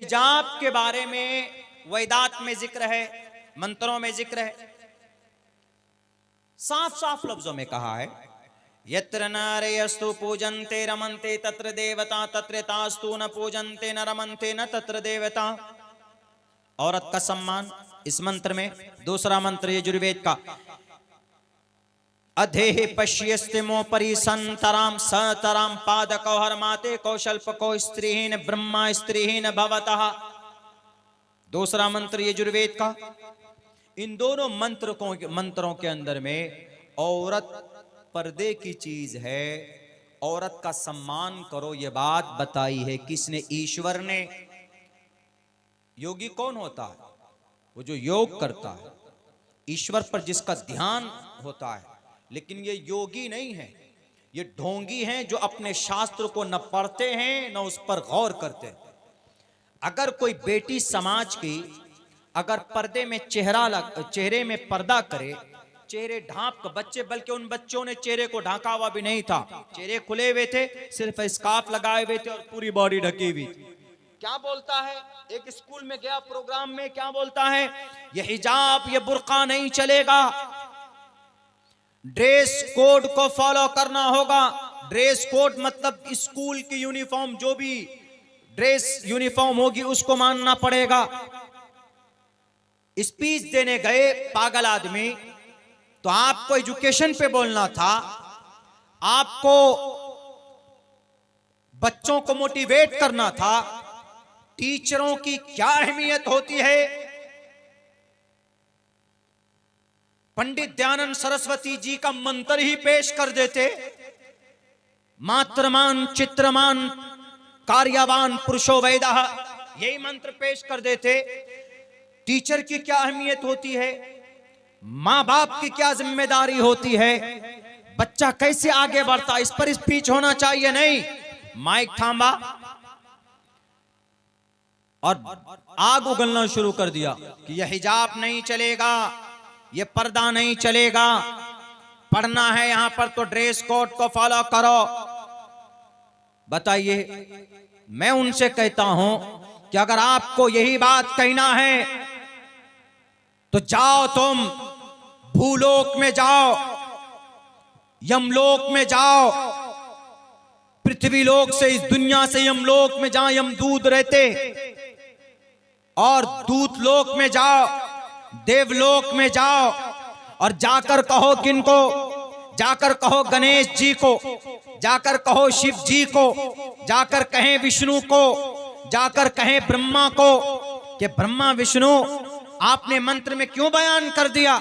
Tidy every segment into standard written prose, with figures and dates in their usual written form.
हिजाब के बारे में वेदात में जिक्र है, मंत्रों में जिक्र है, साफ साफ लफ्जों में कहा है, यत्र नारयस्तु पूजन्ते रमन्ते तत्र देवता तत्र तास्तु न पूजन्ते न रमन्ते न तत्र देवता। औरत का सम्मान इस मंत्र में। दूसरा मंत्र यजुर्वेद का, अधेहि पश्यस्तिमोपरि संतराम सतराम पादको हरमाते कौशल्पको स्त्रीहीन ब्रह्मा स्त्रीहीन भवतः। दूसरा मंत्र यजुर्वेद का। इन दोनों मंत्रों के अंदर में औरत पर्दे की चीज है, औरत का सम्मान करो, ये बात बताई है किसने? ईश्वर ने। योगी कौन होता है? वो जो योग करता है, ईश्वर पर जिसका ध्यान होता है। लेकिन ये योगी नहीं है, ये ढोंगी हैं जो अपने शास्त्र को न पढ़ते हैं न उस पर गौर करते हैं। अगर कोई बेटी समाज की अगर पर्दे में चेहरे में पर्दा करे, चेहरे ढांप कर, बच्चे, बल्कि उन बच्चों ने चेहरे को ढांका हुआ भी नहीं था, चेहरे खुले हुए थे, सिर्फ स्कार्फ लगाए हुए थे और पूरी बॉडी ढकी हुई थी। क्या बोलता है? एक स्कूल में गया प्रोग्राम में, क्या बोलता है? ये हिजाब, ये बुर्का नहीं चलेगा, ड्रेस कोड को फॉलो करना होगा। ड्रेस कोड मतलब स्कूल की यूनिफॉर्म, जो भी ड्रेस यूनिफॉर्म होगी उसको मानना पड़ेगा। स्पीच देने गए पागल आदमी, तो आपको एजुकेशन पे बोलना था, आपको बच्चों को मोटिवेट करना था, टीचरों की क्या अहमियत होती है। पंडित दयानंद सरस्वती जी का मंत्र ही पेश कर देते, मात्रमान चित्रमान कार्यवान पुरुषो वेदः, यही मंत्र पेश कर देते। टीचर की क्या अहमियत होती है, मां बाप की क्या जिम्मेदारी होती है, बच्चा कैसे आगे बढ़ता, इस पर स्पीच होना चाहिए। नहीं, माइक थामा और आग उगलना शुरू कर दिया कि यह हिजाब नहीं चलेगा, यह पर्दा नहीं चलेगा, पढ़ना है यहां पर तो ड्रेस कोड को फॉलो करो। बताइए, मैं उनसे कहता हूं कि अगर आपको यही बात कहना है तो जाओ, तुम भूलोक में जाओ, यमलोक में जाओ, पृथ्वीलोक से, इस दुनिया से यमलोक में जहां यमदूत रहते, और दूतलोक में जाओ, देवलोक में जाओ, और जाकर कहो किनको? जाकर कहो गणेश जी को, जाकर कहो शिव जी को, जाकर कहें विष्णु को, जाकर कहें ब्रह्मा को कि ब्रह्मा विष्णु, आपने मंत्र में क्यों बयान कर दिया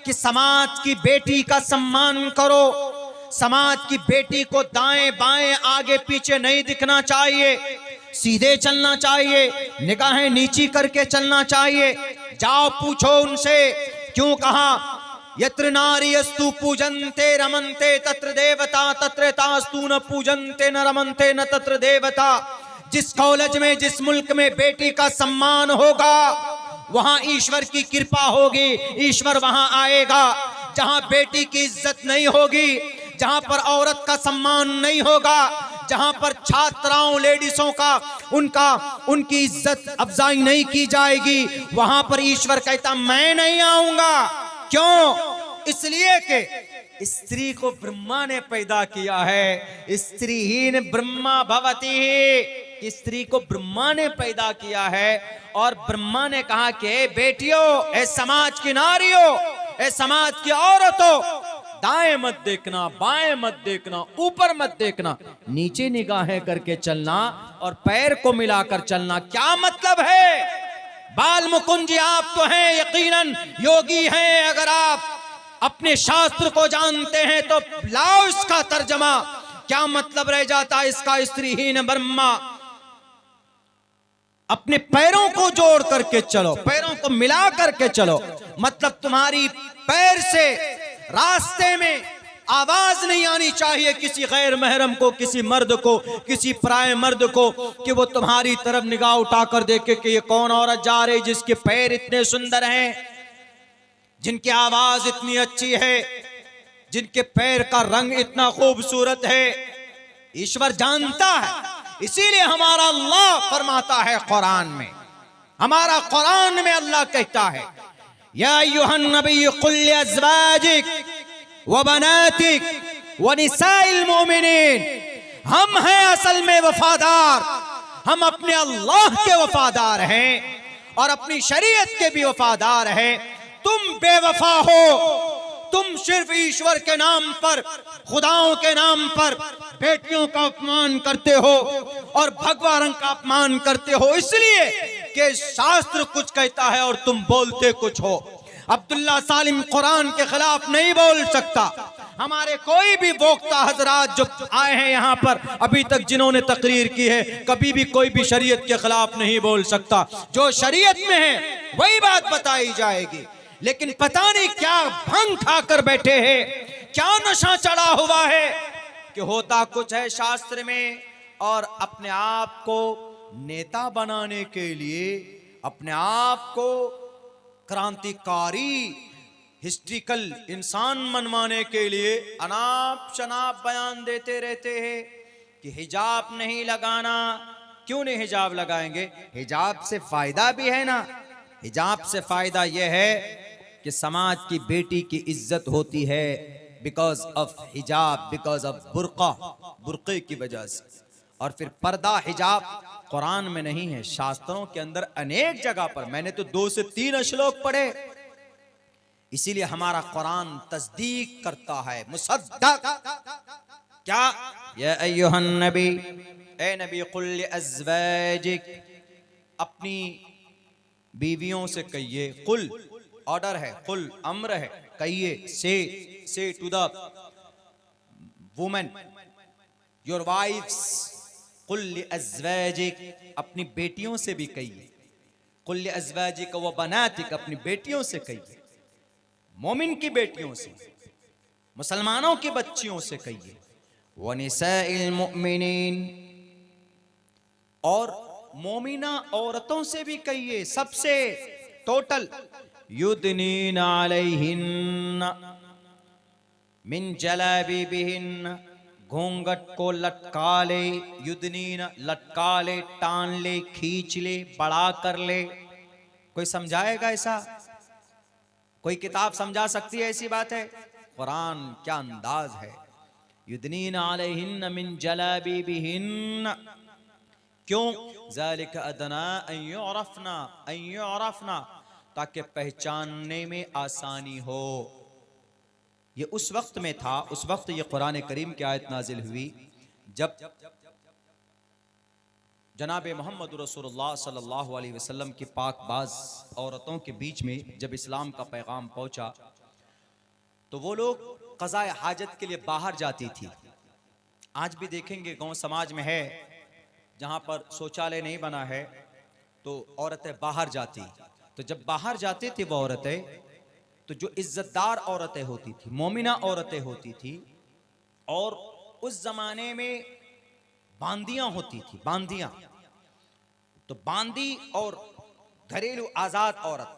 कि समाज की बेटी का सम्मान करो, समाज की बेटी को दाएं बाएं आगे पीछे नहीं दिखना चाहिए, सीधे चलना चाहिए, निगाहें नीची करके चलना चाहिए। जाओ पूछो उनसे क्यों कहा यत्र नारीयस्तु पूजन्ते रमन्ते तत्र देवता तत्र तास्तु न पूजन्ते न रमन्ते न तत्र देवता। जिस कॉलेज में, जिस मुल्क में बेटी का सम्मान होगा वहां ईश्वर की कृपा होगी, ईश्वर वहां आएगा। जहां बेटी की इज्जत नहीं होगी, जहां पर औरत का सम्मान नहीं होगा, जहां पर छात्राओं लेडीजों का उनकी इज्जत अफजाई नहीं की जाएगी, वहां पर ईश्वर कहता मैं नहीं आऊंगा। क्यों? इसलिए कि स्त्री को ब्रह्मा ने पैदा किया है, स्त्रीहीन ब्रह्मा भवति, स्त्री को ब्रह्मा ने पैदा किया है। और ब्रह्मा ने कहा कि बेटियों, ए समाज की नारियों, ए समाज की औरतों, दाएं मत देखना, बाएं मत देखना, ऊपर मत देखना, नीचे निगाहें करके चलना और पैर को मिलाकर चलना। क्या मतलब है? बाल मुकुंद जी, आप तो हैं यकीनन योगी हैं, अगर आप अपने शास्त्र को जानते हैं तो लाओ इसका तर्जमा। क्या मतलब रह जाता है इसका? स्त्रीहीन ब्रह्मा, अपने पैरों को जोड़ करके चलो, पैरों को मिला करके चलो, मतलब तुम्हारी पैर से रास्ते में आवाज नहीं आनी चाहिए किसी गैर महरम को, किसी मर्द को, किसी पराये मर्द को, कि वो तुम्हारी तरफ निगाह उठाकर देखे कि ये कौन औरत जा रही जिसके पैर इतने सुंदर हैं, जिनकी आवाज इतनी अच्छी है, जिनके पैर का रंग इतना खूबसूरत है। ईश्वर जानता है, इसीलिए हमारा अल्लाह फरमाता है कुरान में, हमारा कुरान में अल्लाह कहता है, या अय्युहन नबी कुल लिअज़वाजिक व बनातिक व निसाइल मोमिनीन, हम हैं असल में वफादार, हम अपने अल्लाह के वफादार हैं और अपनी शरीयत के भी वफादार हैं। तुम बेवफा हो, तुम सिर्फ ईश्वर के नाम पर, खुदाओं के नाम पर बेटियों का अपमान करते हो और भगवा रंग का अपमान करते हो, इसलिए कि शास्त्र कुछ कहता है और तुम बोलते कुछ हो। अब्दुल्ला सालिम कुरान के खिलाफ नहीं बोल सकता। हमारे कोई भी वक्ता हजरात जो आए हैं यहाँ पर अभी तक, जिन्होंने तकरीर की है, कभी भी कोई भी शरीयत के खिलाफ नहीं बोल सकता। जो शरीयत में है वही बात बताई जाएगी। लेकिन पता नहीं क्या भंग खाकर बैठे हैं, क्या नशा चढ़ा हुआ है कि होता कुछ है शास्त्र में, और अपने आप को नेता बनाने के लिए, अपने आप को क्रांतिकारी हिस्ट्रिकल इंसान मनवाने के लिए अनाप शनाप बयान देते रहते हैं कि हिजाब नहीं लगाना। क्यों नहीं हिजाब लगाएंगे? हिजाब से फायदा भी है ना। हिजाब से फायदा यह है कि समाज की बेटी की इज्जत होती है बिकॉज ऑफ हिजाब, बिकॉज ऑफ बुर्का, बुर्के की वजह से। और फिर पर्दा हिजाब कुरान में नहीं है, शास्त्रों के अंदर अनेक जगह पर, मैंने तो 2 से 3 श्लोक पढ़े। इसीलिए हमारा कुरान तस्दीक करता है, मुसद्दक। क्या? या अय्युहन नबी, ए नबी, कुल लिअज़वाजिक, अपनी बीवियों से कहिए। कुल ऑर्डर है, कुल अम्र है, कहिए, say to the women, your wives. कुल लिअज़वाजिक, अपनी बेटियों से भी कहिए। कुल लिअज़वाजिक व बनातिक, अपनी बेटियों से कहिए, मोमिन की बेटियों से, मुसलमानों की बच्चियों से कहिए। व निसाइल मुमिनीन, और मोमिना औरतों से भी कहिए, सबसे टोटल। युदनीना अलैहिन्ना मिन जलाबिबिहिन्ना, घूंघट को लटका ले। युदनीना, लटका ले, टान ले, खींच ले, बड़ा कर ले। कोई समझाएगा ऐसा? कोई किताब समझा सकती है ऐसी बात है? कुरान क्या अंदाज है। युदनीना अलैहिन्ना मिन जलाबिबिहिन्ना, क्यों? ज़ालिका अदना अन युरफ़ना, ताकि पहचानने में आसानी हो। ये उस वक्त में था, उस वक्त ये कुरान करीम की आयत नाजिल हुई जब जनाब मोहम्मद रसूलुल्लाह सल्लल्लाहु अलैहि वसल्लम की पाकबाज औरतों के बीच में जब इस्लाम का पैगाम पहुंचा, तो वो लोग क़ज़ाए हाजत के लिए बाहर जाती थी। आज भी देखेंगे गांव समाज में है, जहां पर शौचालय नहीं बना है तो औरतें बाहर जाती। तो जब बाहर जाते थे वो औरतें, तो जो इज्जतदार औरतें होती थी, मोमिना औरतें होती थी, और उस जमाने में बांदियां होती थी, बांदियां। तो बांदी और घरेलू आजाद औरत,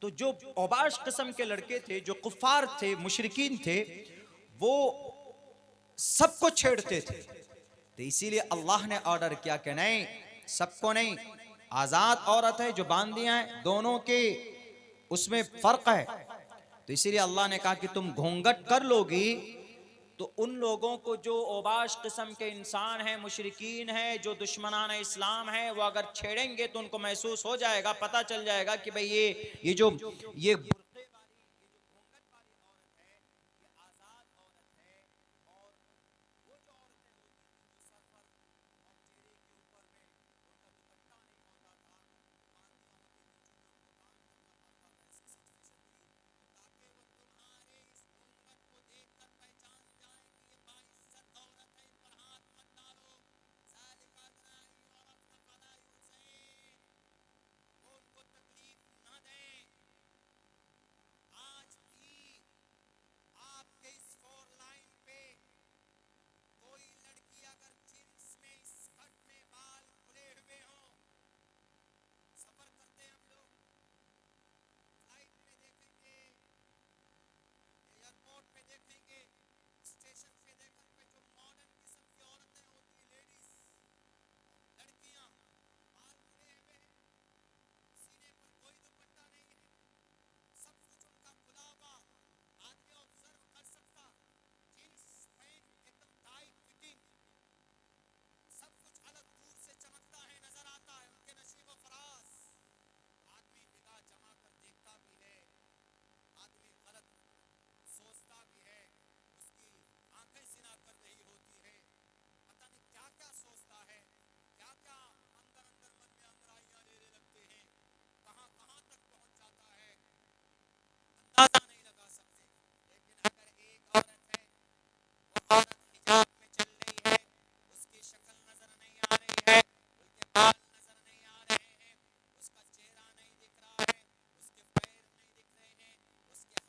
तो जो औबाश किस्म के लड़के थे, जो कुफार थे, मुशरिकीन थे, वो सबको छेड़ते थे। तो इसीलिए अल्लाह ने ऑर्डर किया कि नहीं, सबको नहीं, आजाद औरत है जो बांदियां हैं, दोनों के उसमें फर्क है। तो इसीलिए अल्लाह ने कहा कि तुम घूंघट कर लोगी तो उन लोगों को जो औबाश किस्म के इंसान हैं, मुशरिकीन हैं, जो दुश्मनान इस्लाम हैं, वो अगर छेड़ेंगे तो उनको महसूस हो जाएगा, पता चल जाएगा कि भाई ये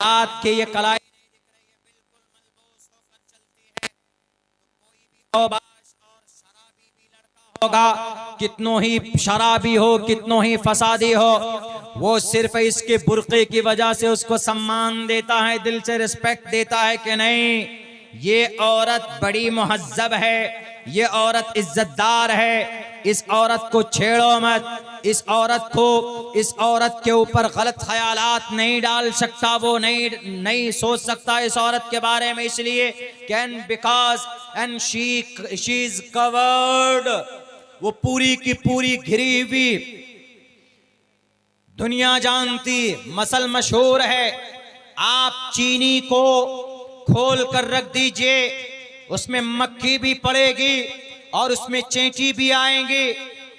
हाथ के ये कलाई होगा, कितनों ही शराबी हो, कितनों ही फसादी हो, वो सिर्फ इसके बुर्के की वजह से उसको सम्मान देता है, दिल से रिस्पेक्ट देता है कि नहीं, ये औरत बड़ी मुहज्जब है, ये औरत इज्जतदार है, इस औरत को छेड़ो मत, इस औरत के ऊपर गलत ख्यालात नहीं डाल सकता, वो नहीं सोच सकता इस औरत के बारे में, इसलिए can because and she is covered, वो पूरी की पूरी घिरी हुई, दुनिया जानती, मसल मशहूर है। आप चीनी को खोल कर रख दीजिए, उसमें मक्खी भी पड़ेगी और उसमें चेंटी भी आएंगी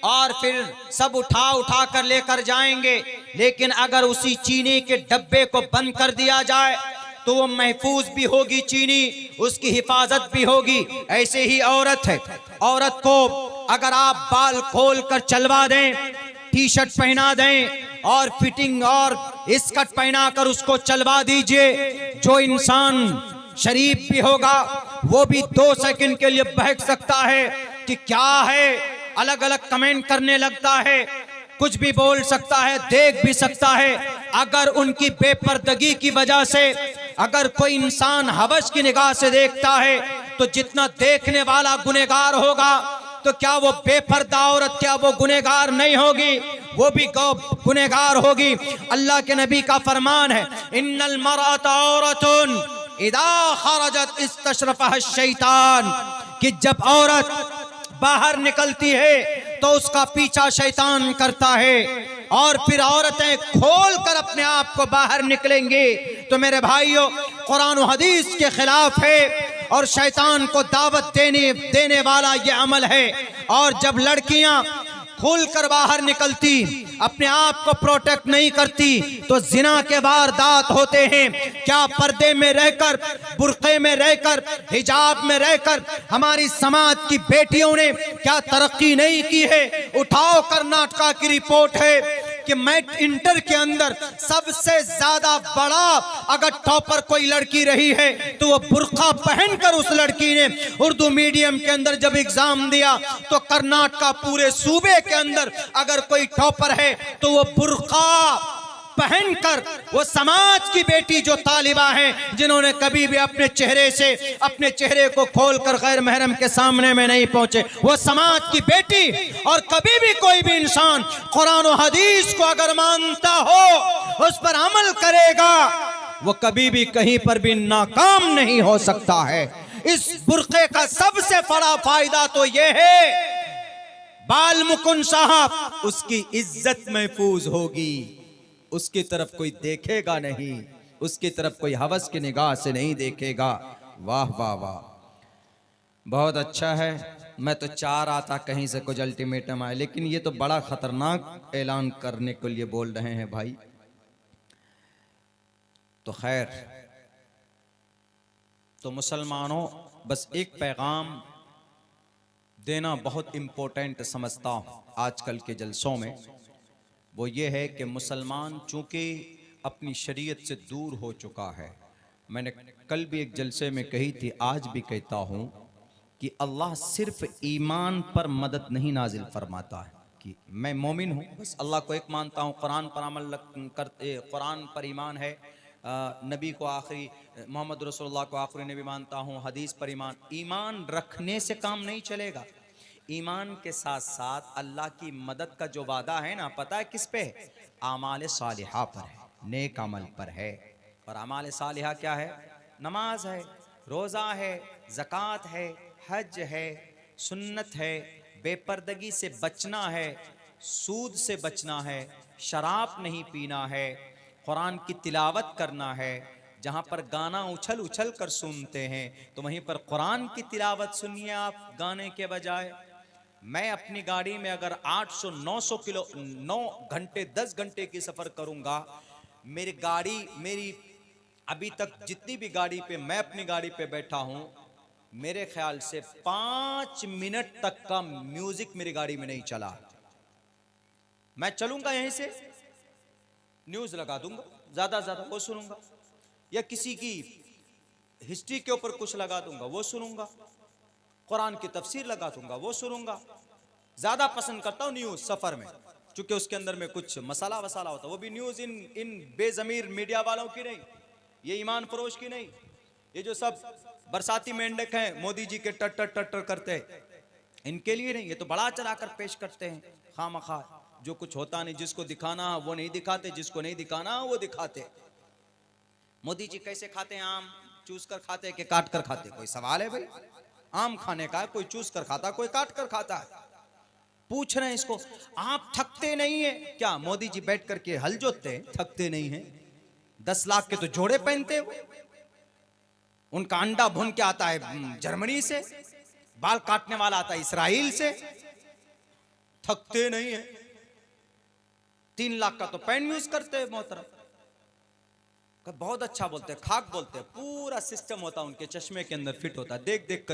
और फिर सब उठा कर लेकर जाएंगे, लेकिन अगर उसी चीनी के डब्बे को बंद कर दिया जाए तो वो महफूज भी होगी चीनी, उसकी हिफाजत भी होगी। ऐसे ही औरत है, औरत को अगर आप बाल खोल कर चलवा दें, टी शर्ट पहना दें और फिटिंग और स्कर्ट पहना कर उसको चलवा दीजिए, जो इंसान शरीफ भी होगा वो भी 2 सेकंड के लिए बहक सकता है कि क्या है, अलग अलग कमेंट करने लगता है, कुछ भी बोल सकता है, देख भी सकता है। अगर उनकी बेपर्दगी की वजह से अगर कोई इंसान हवस की निगाह से देखता है तो जितना देखने वाला गुनहगार होगा, तो क्या वो बेपर्दा औरत, क्या वो गुनहगार नहीं होगी? वो भी गुनहगार होगी। अल्लाह के नबी का फरमान है, इन्नल मरअता औरतुन इदा खरजत इस्तशरफहा शैतान, कि जब औरत बाहर निकलती है तो उसका पीछा शैतान करता है, और फिर औरतें खोल कर अपने आप को बाहर निकलेंगी तो मेरे भाइयों, कुरान और हदीस के खिलाफ है और शैतान को दावत देने वाला ये अमल है। और जब लड़कियां खुल कर बाहर निकलती, अपने आप को प्रोटेक्ट नहीं करती, तो जिना के वारदात होते हैं। क्या पर्दे में रहकर, बुर्के में रहकर, हिजाब में रहकर हमारी समाज की बेटियों ने क्या तरक्की नहीं की है? उठाओ कर्नाटका की रिपोर्ट है कि मैट इंटर के अंदर सबसे ज्यादा बड़ा अगर टॉपर कोई लड़की रही है तो वो बुर्का पहनकर उस लड़की ने उर्दू मीडियम के अंदर जब एग्जाम दिया, तो कर्नाटका पूरे सूबे के अंदर अगर कोई टॉपर है तो वो बुर्का पहनकर, वो समाज की बेटी जो तालिबा हैं, जिन्होंने कभी भी अपने चेहरे को खोलकर गैर महरम के सामने में नहीं पहुंचे, वो समाज की बेटी। और कभी भी कोई भी इंसान कुरान और हदीस को अगर मानता हो, उस पर अमल करेगा, वो कभी भी कहीं पर भी नाकाम नहीं हो सकता है। इस बुर्के का सबसे बड़ा फायदा तो यह है, बाल मुकुंद साहब, उसकी इज्जत महफूज होगी, उसकी तरफ कोई देखेगा नहीं, उसकी तरफ कोई हवस की निगाह से नहीं देखेगा। वाह वाह वाह, बहुत अच्छा है। मैं तो चाह रहा था कहीं से कुछ अल्टीमेटम आए, लेकिन ये तो बड़ा खतरनाक ऐलान करने के लिए बोल रहे हैं भाई। तो खैर, तो मुसलमानों, बस एक पैगाम देना बहुत इम्पोर्टेंट समझता हूँ आजकल के जलसों में। वो ये है कि मुसलमान चूंकि अपनी शरीयत से दूर हो चुका है, मैंने कल भी एक जलसे में कही थी, आज भी कहता हूँ कि अल्लाह सिर्फ ईमान पर मदद नहीं नाजिल फरमाता है कि मैं मोमिन हूँ, बस अल्लाह को एक मानता हूँ, कुरान पर अमल करते, कुरान पर ईमान है, नबी को आखिरी, मोहम्मद रसूलुल्लाह को आखिरी नबी मानता हूँ, हदीस पर ईमान रखने से काम नहीं चलेगा। ईमान के साथ साथ अल्लाह की मदद का जो वादा है ना, पता है किस पे है? आमाल सालिहा पर है, नेक अमल पर है। और आमाल सालिहा क्या है? नमाज है, रोज़ा है, ज़कात है, हज है, सुन्नत है, बेपर्दगी से बचना है, सूद से बचना है, शराब नहीं पीना है, कुरान की तिलावत करना है। जहाँ पर गाना उछल उछल कर सुनते हैं तो वहीं पर कुरान की तिलावत सुनिए आप गाने के बजाय। मैं अपनी गाड़ी में अगर 800-900 किलो 9 घंटे 10 घंटे की सफ़र करूँगा, मेरी अभी तक जितनी भी गाड़ी पे मैं अपनी गाड़ी पे बैठा हूँ, मेरे ख्याल से 5 मिनट तक का म्यूजिक मेरी गाड़ी में नहीं चला। मैं चलूँगा यहीं से न्यूज़ लगा दूंगा, ज़्यादा वो सुनूंगा, या किसी की हिस्ट्री के ऊपर कुछ लगा दूंगा वो सुनूंगा, कुरान की तफसीर लगा दूंगा वो सुनूंगा। ज्यादा पसंद करता हूँ न्यूज सफर में, क्योंकि उसके अंदर में कुछ मसाला वसाला होता है। वो भी न्यूज इन बेजमीर मीडिया वालों की नहीं, ये ईमान फरोश की नहीं। ये जो सब बरसाती मेंढक हैं मोदी जी के टट्टर टट्टर करते हैं, इनके लिए नहीं। ये तो बड़ा चढ़ाकर पेश करते हैं खामखा, जो कुछ होता नहीं। जिसको दिखाना वो नहीं दिखाते, जिसको नहीं दिखाना वो दिखाते। मोदी जी कैसे खाते हैं आम? चूस कर खाते हैं कि काट कर खाते? कोई सवाल है भाई? आम खाने का कोई चूस कर खाता, कोई काट कर खाता है। पूछ रहे हैं इसको, आप थकते नहीं है क्या? मोदी जी बैठ करके हल जोतते हैं, थकते नहीं है। 10 लाख के तो जोड़े पहनते हो। उनका अंडा भुन के आता है जर्मनी से, बाल काटने वाला आता है इसराइल से। थकते नहीं है। 3 लाख का तो पेन यूज करते हैं मोहतरम। बहुत अच्छा बोलते हैं, खाक बोलते हैं। पूरा सिस्टम होता है उनके चश्मे के अंदर फिट होता है। देख देख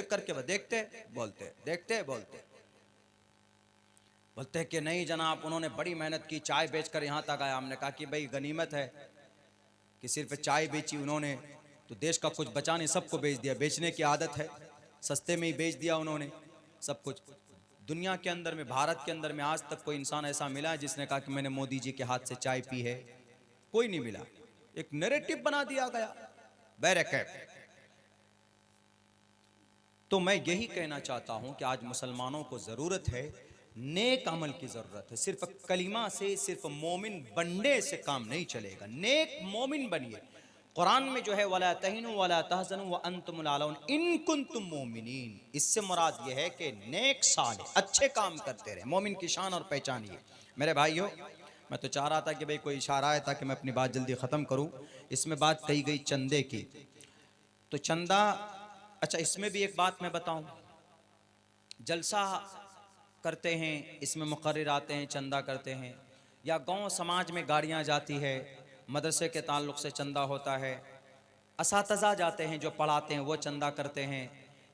करके वह देखते बोलते, देखते बोलते। बोलते हैं कि नहीं जनाब, उन्होंने बड़ी मेहनत की, चाय बेचकर यहां तक आया। हमने कहा कि भाई गनीमत है कि सिर्फ चाय बेची उन्होंने, तो देश का कुछ बचा नहीं, सबको बेच दिया। बेचने की आदत है, सस्ते में ही बेच दिया उन्होंने सब कुछ। दुनिया के अंदर में, भारत के अंदर में आज तक कोई इंसान ऐसा मिला है जिसने कहा कि मैंने मोदी जी के हाथ से चाय पी है? कोई नहीं मिला। एक नैरेटिव बना दिया गया बैरकैट। तो मैं यही कहना चाहता हूं कि आज मुसलमानों को जरूरत है, नेक अमल की जरूरत है। सिर्फ कलिमा से, सिर्फ मोमिन बनने से काम नहीं चलेगा। नेक मोमिन बनिए। कुरान में जो है वला तहिनु वला तहज़नु व अंतुमुल आलौन इन कुंतुम मोमिनीन, इससे मुराद ये है कि नेक साले अच्छे काम करते रहे। मोमिन की शान और पहचान ये। मेरे भाइयों, मैं तो चाह रहा था कि भाई कोई इशारा है ताकि मैं अपनी बात जल्दी ख़त्म करूं। इसमें बात कही गई चंदे की, तो चंदा, अच्छा इसमें भी एक बात मैं बताऊं। जलसा करते हैं, इसमें मुकर्रर आते हैं, चंदा करते हैं, या गांव समाज में गाड़ियां जाती है, मदरसे के ताल्लुक़ से चंदा होता है, असातिज़ा जाते हैं जो पढ़ाते हैं वो चंदा करते हैं।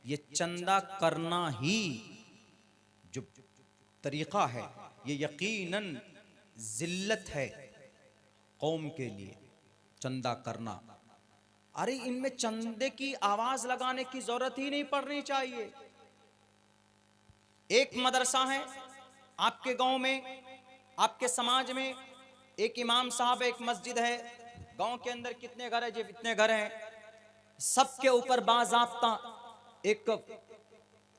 ये चंदा करना ही जो तरीक़ा है ये यकीनन जिल्लत है कौम के लिए, चंदा करना। अरे इनमें चंदे की आवाज लगाने की जरूरत ही नहीं पड़नी चाहिए। एक मदरसा है आपके गांव में, आपके समाज में, एक इमाम साहब, एक मस्जिद है। गांव के अंदर कितने घर है? जी इतने घर हैं। सबके ऊपर बाज़ाब्ता एक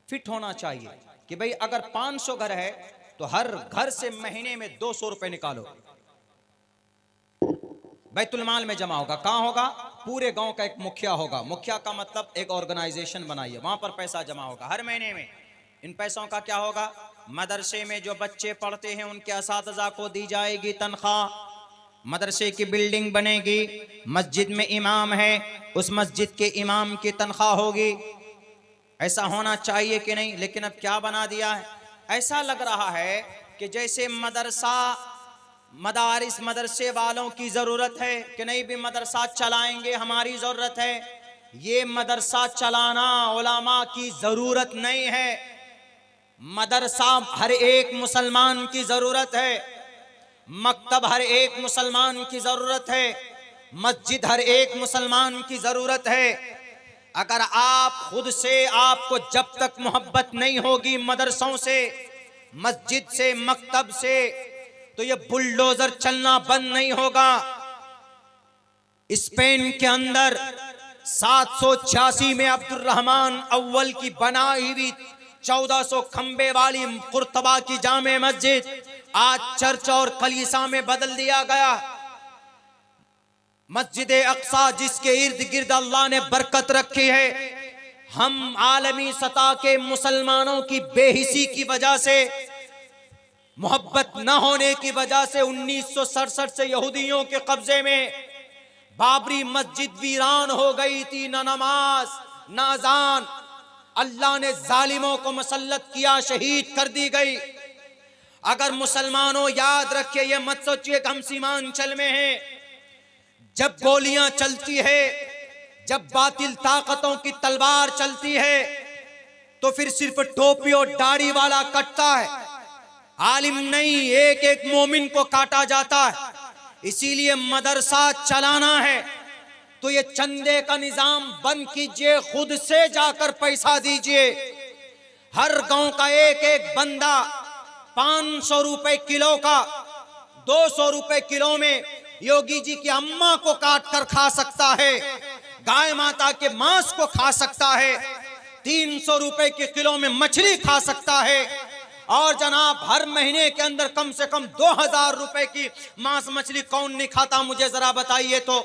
फिट होना चाहिए कि भाई अगर 500 घर है तो हर घर से महीने में 200 रुपए निकालो, बैतुल माल में जमा होगा। कहां होगा? पूरे गांव का एक मुखिया होगा। मुखिया का मतलब एक ऑर्गेनाइजेशन बनाइए, वहां पर पैसा जमा होगा हर महीने में। इन पैसों का क्या होगा? मदरसे में जो बच्चे पढ़ते हैं उनके असातिज़ा को दी जाएगी तनख्वाह। मदरसे की बिल्डिंग बनेगी, मस्जिद में इमाम है, उस मस्जिद के इमाम की तनख्वाह होगी। ऐसा होना चाहिए कि नहीं? लेकिन अब क्या बना दिया है, ऐसा लग रहा है कि जैसे मदारिस मदरसे वालों की जरूरत है कि नहीं भी मदरसा चलाएंगे, हमारी जरूरत है। ये मदरसा चलाना उलमा की जरूरत नहीं है। मदरसा हर एक मुसलमान की जरूरत है, मकतब हर एक मुसलमान की जरूरत है, मस्जिद हर एक मुसलमान की जरूरत है। अगर आप खुद से, आपको जब तक मोहब्बत नहीं होगी मदरसों से, मस्जिद से, मकतब से, तो ये बुलडोजर चलना बंद नहीं होगा। स्पेन के अंदर 786 में अब्दुर्रहमान अव्वल की बनाई हुई 1400 खंबे वाली कुर्तबा की जामे मस्जिद आज चर्च और कलीसा में बदल दिया गया। मस्जिद अक्सा जिसके इर्द गिर्द अल्लाह ने बरकत रखी है, हम आलमी सतह के मुसलमानों की बेहिसी की वजह से, मोहब्बत न होने की वजह से 1967 से यहूदियों के कब्जे में बाबरी मस्जिद वीरान हो गई थी। न नमाज न अजान, अल्लाह ने जालिमों को मुसल्लत किया, शहीद कर दी गई। अगर मुसलमानों याद रखिए, ये मत सोचिए कि हम सीमांचल में हैं। जब गोलियां चलती है, जब बातिल ताकतों की तलवार चलती है, तो फिर सिर्फ टोपी और दाढ़ी वाला कटता है, आलिम नहीं, एक एक मोमिन को काटा जाता है। इसीलिए मदरसा चलाना है, तो ये चंदे का निजाम बंद कीजिए, खुद से जाकर पैसा दीजिए। हर गांव का एक एक बंदा 500 रुपए किलो का, 200 रुपए किलो में योगी जी की अम्मा को काट कर खा सकता है, गाय माता के मांस को खा सकता है, 300 रुपए के किलो में मछली खा सकता है। और जनाब हर महीने के अंदर कम से कम 2000 रुपए की मांस मछली कौन नहीं खाता, मुझे जरा बताइए। तो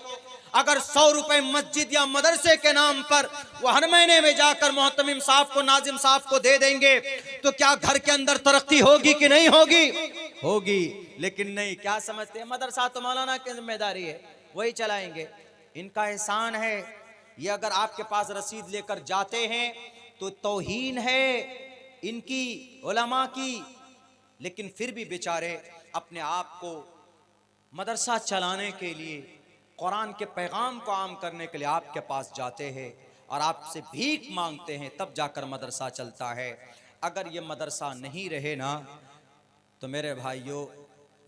अगर 100 रुपए मस्जिद या मदरसे के नाम पर वो हर महीने में जाकर मोहतमिम साहब को, नाजिम साहब को दे देंगे, तो क्या घर के अंदर तरक्की होगी कि नहीं होगी? होगी। लेकिन नहीं, क्या समझते हैं, मदरसा तो मौलाना की जिम्मेदारी है, वही चलाएंगे, इनका एहसान है। ये अगर आपके पास रसीद लेकर जाते हैं तो तौहीन है इनकी, उलमा की। लेकिन फिर भी बेचारे अपने आप को मदरसा चलाने के लिए, कुरान के पैगाम को आम करने के लिए आपके पास जाते हैं और आपसे भीख मांगते हैं, तब जाकर मदरसा चलता है। अगर ये मदरसा नहीं रहे ना तो मेरे भाइयों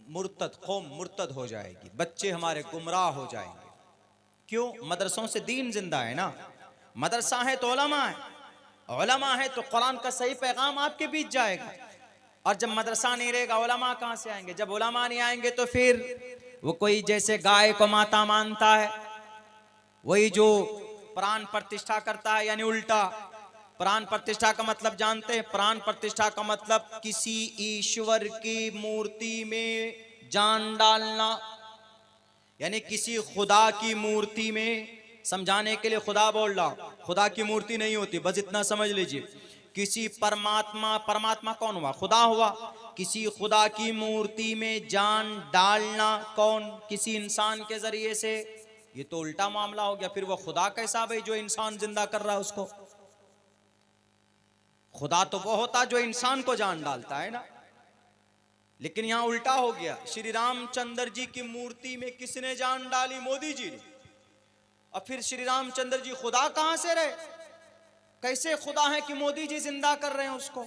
मुर्तद कौम मुर्तद हो जाएगी, बच्चे हमारे गुमराह हो जाएंगे। क्यों? मदरसों से दीन जिंदा है ना। मदरसा है तो उलमा है, उलमा है तो कुरान का सही पैगाम आपके बीच जाएगा। और जब मदरसा नहीं रहेगा, उलमा कहां से आएंगे? जब उलमा नहीं आएंगे तो फिर वो कोई जैसे गाय को माता मानता है, वही जो प्राण प्रतिष्ठा करता है, यानी उल्टा। प्राण प्रतिष्ठा का मतलब जानते हैं? प्राण प्रतिष्ठा का मतलब किसी ईश्वर की मूर्ति में जान डालना, यानी किसी खुदा की मूर्ति में। समझाने के लिए खुदा बोल रहा हूं, खुदा की मूर्ति नहीं होती, बस इतना समझ लीजिए। किसी परमात्मा, परमात्मा कौन हुआ? खुदा हुआ। किसी खुदा की मूर्ति में जान डालना कौन? किसी इंसान के जरिए से। ये तो उल्टा मामला हो गया। फिर वो खुदा कैसा भाई जो इंसान जिंदा कर रहा है उसको? खुदा तो वो होता जो इंसान को जान डालता है ना। लेकिन यहां उल्टा हो गया। श्री रामचंद्र जी की मूर्ति में किसने जान डाली? मोदी जी ने। और फिर श्री रामचंद्र जी खुदा कहां से रहे? कैसे खुदा है कि मोदी जी जिंदा कर रहे हैं उसको?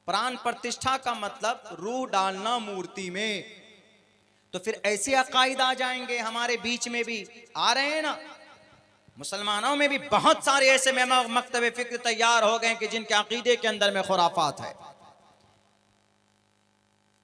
प्राण प्रतिष्ठा का मतलब रूह डालना मूर्ति में। तो फिर ऐसे अकायद आ जाएंगे, हमारे बीच में भी आ रहे हैं ना। मुसलमानों में भी बहुत सारे ऐसे मकतबे फिक्र तैयार हो गए कि जिनके अकीदे के अंदर में खुराफात है।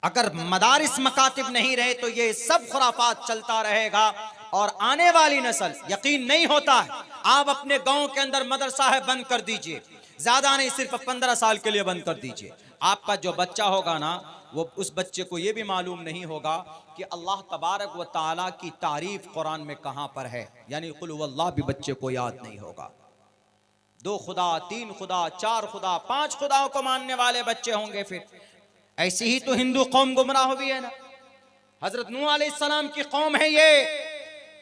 अगर मदारिस मकातिब नहीं रहे तो ये सब खुराफात चलता रहेगा और आने वाली नस्ल, यकीन नहीं होता है, आप अपने गांव के अंदर मदरसा है बंद कर दीजिए, ज्यादा नहीं, सिर्फ 15 साल के लिए बंद कर दीजिए। आपका जो बच्चा होगा ना, वो उस बच्चे को ये भी मालूम नहीं होगा कि अल्लाह तबारक व ताला की तारीफ कुरान में कहां पर है, यानी कुल हुवल्लाह भी बच्चे को याद नहीं होगा। 2 खुदा, 3 खुदा, 4 खुदा, 5 खुदाओं को मानने वाले बच्चे होंगे। फिर ऐसी ही तो हिंदू कौम गुमराह भी है ना। हजरत नूह अलैहिस्सलाम की कौम है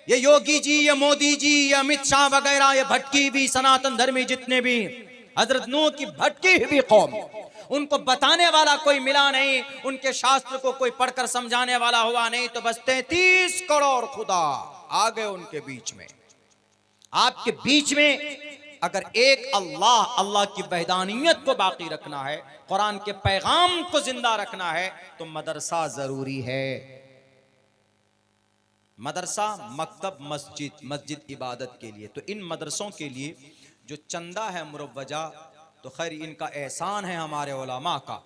ये योगी जी, ये मोदी जी, ये अमित शाह वगैरह, ये भटकी भी सनातन धर्मी जितने भी, हजरत नूह की भटकी हुई कौम। उनको बताने वाला कोई मिला नहीं, उनके शास्त्र को कोई पढ़कर समझाने वाला हुआ नहीं, तो बस 33 करोड़ खुदा आ गए उनके बीच में। आपके बीच में अगर एक अल्लाह, अल्लाह की वहदानियत को बाकी रखना है, कुरान के पैगाम को जिंदा रखना है, तो मदरसा जरूरी है। मदरसा, मकतब, मस्जिद, मस्जिद इबादत के लिए। तो इन मदरसों के लिए जो चंदा है मुरव्वजा, तो खैर इनका एहसान है हमारे उलमा का,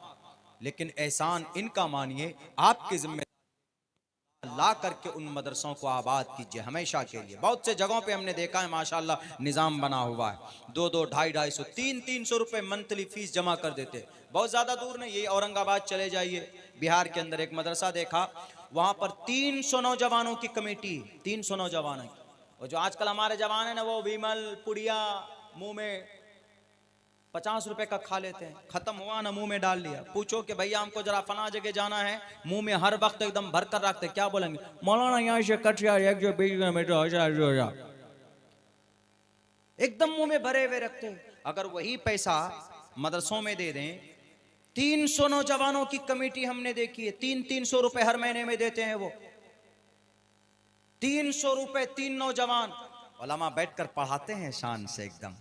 लेकिन एहसान इनका मानिए आपकी जिम्मेदारी ला करके उन मदरसों को आबाद कीजिए हमेशा के लिए। बहुत से जगहों पे हमने देखा है माशाल्लाह निज़ाम बना हुआ है, 2-2, 250, 250, 300 रुपये मंथली फीस जमा कर देते। बहुत ज़्यादा दूर नहीं, ये औरंगाबाद चले जाइए, बिहार के अंदर एक मदरसा देखा, वहाँ पर 300 नौजवानों की कमेटी, 300 नौजवानों की। और जो आजकल हमारे जवान है ना, वो विमल पुड़िया मुँह में 50 रुपए का खा लेते हैं, खत्म हुआ ना मुंह में डाल लिया। पूछो कि भैया हमको जरा फना जगह जाना है, मुंह में हर वक्त एकदम भर कर रखते, क्या बोलेंगे? मौलाना यहाँ से कटिहार 120 किलोमीटर, एकदम मुंह में भरे हुए रखते। अगर वही पैसा मदरसों में दे दें, 300 नौजवानों की कमेटी हमने देखी है, 300 रुपए हर महीने में देते हैं वो। 300 रुपए 3 नौजवान, उलमा बैठकर पढ़ाते हैं शान से, एकदम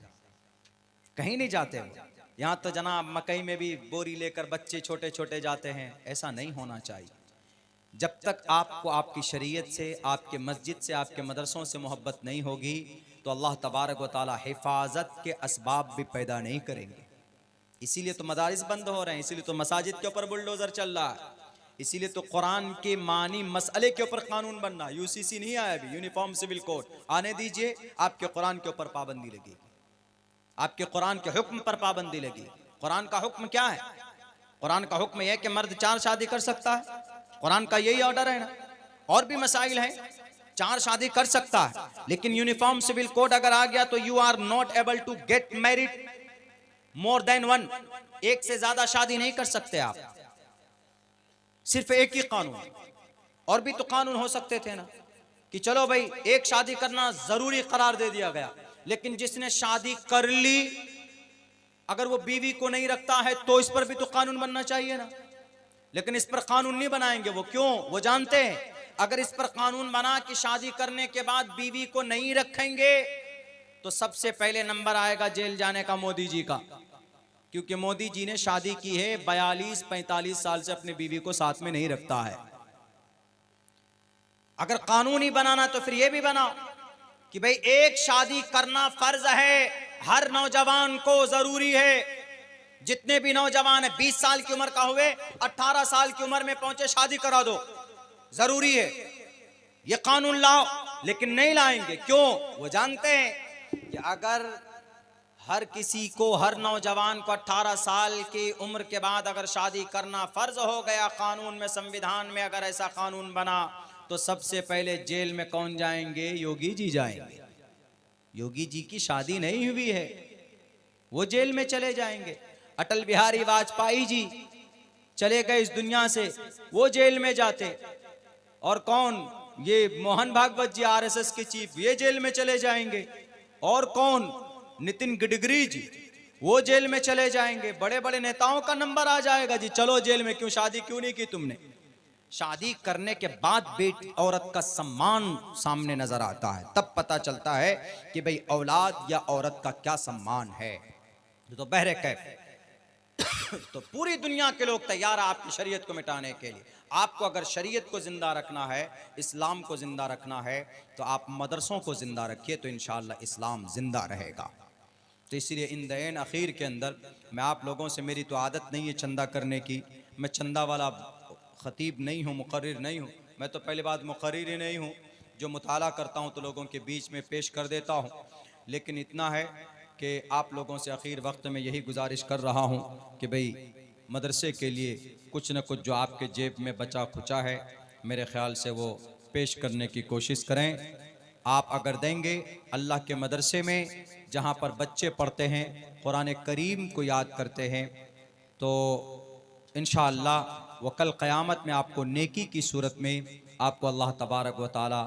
कहीं नहीं जाते वो। यहाँ तो जनाब मकई में भी बोरी लेकर बच्चे छोटे छोटे जाते हैं, ऐसा नहीं होना चाहिए। जब तक आपको आपकी शरीयत से, आपके मस्जिद से, आपके मदरसों से मोहब्बत नहीं होगी तो अल्लाह तबारक व तआला हिफाजत के असबाब भी पैदा नहीं करेंगे। इसीलिए तो मदारिस बंद हो रहे हैं, इसीलिए तो मसाजिद के ऊपर बुलडोजर चल रहा है, इसीलिए तो कुरान के मानी मसले के ऊपर कानून बनना। यूसीसी नहीं आया अभी, यूनिफॉर्म सिविल कोड, आने दीजिए, आपके कुरान के ऊपर पाबंदी लगेगी, आपके कुरान के हुक्म पर पाबंदी लगी। कुरान का हुक्म क्या है? कुरान का हुक्म यह है कि मर्द 4 शादी कर सकता है, कुरान का यही ऑर्डर है ना। और भी मसाइल हैं, 4 शादी कर सकता है, लेकिन यूनिफॉर्म सिविल कोड अगर आ गया तो you are not able to get married more than 1, एक से ज्यादा शादी नहीं कर सकते आप, सिर्फ एक ही कानून। और भी तो कानून हो सकते थे ना कि चलो भाई एक शादी करना जरूरी करार दे दिया गया, लेकिन जिसने शादी कर ली अगर वो बीवी को नहीं रखता है तो इस पर भी तो कानून बनना चाहिए ना। लेकिन इस पर कानून नहीं बनाएंगे। वो क्यों? वो जानते हैं अगर इस पर कानून बना कि शादी करने के बाद बीवी को नहीं रखेंगे तो सबसे पहले नंबर आएगा जेल जाने का मोदी जी का, क्योंकि मोदी जी ने शादी की है 42-45 साल से अपनी बीवी को साथ में नहीं रखता है। अगर कानून ही बनाना तो फिर ये भी बनाओ कि भाई एक शादी करना फर्ज है, हर नौजवान को जरूरी है। जितने भी नौजवान है 20 साल की उम्र का हुए 18 साल की उम्र में पहुंचे शादी करा दो, जरूरी है, ये कानून लाओ। लेकिन नहीं लाएंगे, क्यों? वो जानते हैं कि अगर हर किसी को, हर नौजवान को 18 साल की उम्र के बाद अगर शादी करना फर्ज हो गया कानून में, संविधान में अगर ऐसा कानून बना तो सबसे पहले जेल में कौन जाएंगे? योगी जी जाएंगे। योगी जी की शादी नहीं हुई है, वो जेल में चले जाएंगे। अटल बिहारी वाजपेयी जी चले गए इस दुनिया से, वो जेल में जाते। और कौन? ये मोहन भागवत जी आरएसएस के चीफ, ये जेल में चले जाएंगे। और कौन? नितिन गडकरी जी, वो जेल में चले जाएंगे। बड़े बड़े नेताओं का नंबर आ जाएगा जी, चलो जेल में। क्यों? शादी क्यों नहीं की तुमने? शादी करने के बाद बेटी औरत का सम्मान सामने नजर आता है, तब पता चलता है कि भाई औलाद या औरत का क्या सम्मान है। तो बहरे कैफ तो पूरी दुनिया के लोग तैयार है आपकी शरीयत को मिटाने के लिए। आपको अगर शरीयत को जिंदा रखना है, इस्लाम को जिंदा रखना है, तो आप मदरसों को जिंदा रखिए, तो इंशाअल्लाह इस्लाम जिंदा रहेगा। तो इसलिए इन दैन अखीर के अंदर मैं आप लोगों से, मेरी तो आदत नहीं है चंदा करने की, मैं चंदा वाला ख़तीब नहीं हूँ, मुक़र्रिर नहीं हूँ। मैं तो पहली बात मुक़र्रिर ही नहीं हूँ, जो मुताला करता हूँ तो लोगों के बीच में पेश कर देता हूँ। लेकिन इतना है कि आप लोगों से आखिर वक्त में यही गुजारिश कर रहा हूँ कि भाई मदरसे के लिए कुछ न कुछ जो आपके जेब में बचा खुचा है, मेरे ख़्याल से वो पेश करने की कोशिश करें। आप अगर देंगे अल्लाह के मदरसे में जहाँ पर बच्चे पढ़ते हैं, कुरान करीम को याद करते हैं, तो इंशाअल्लाह वो कल क़यामत में आपको नेकी की सूरत में आपको अल्लाह तबारक व तआला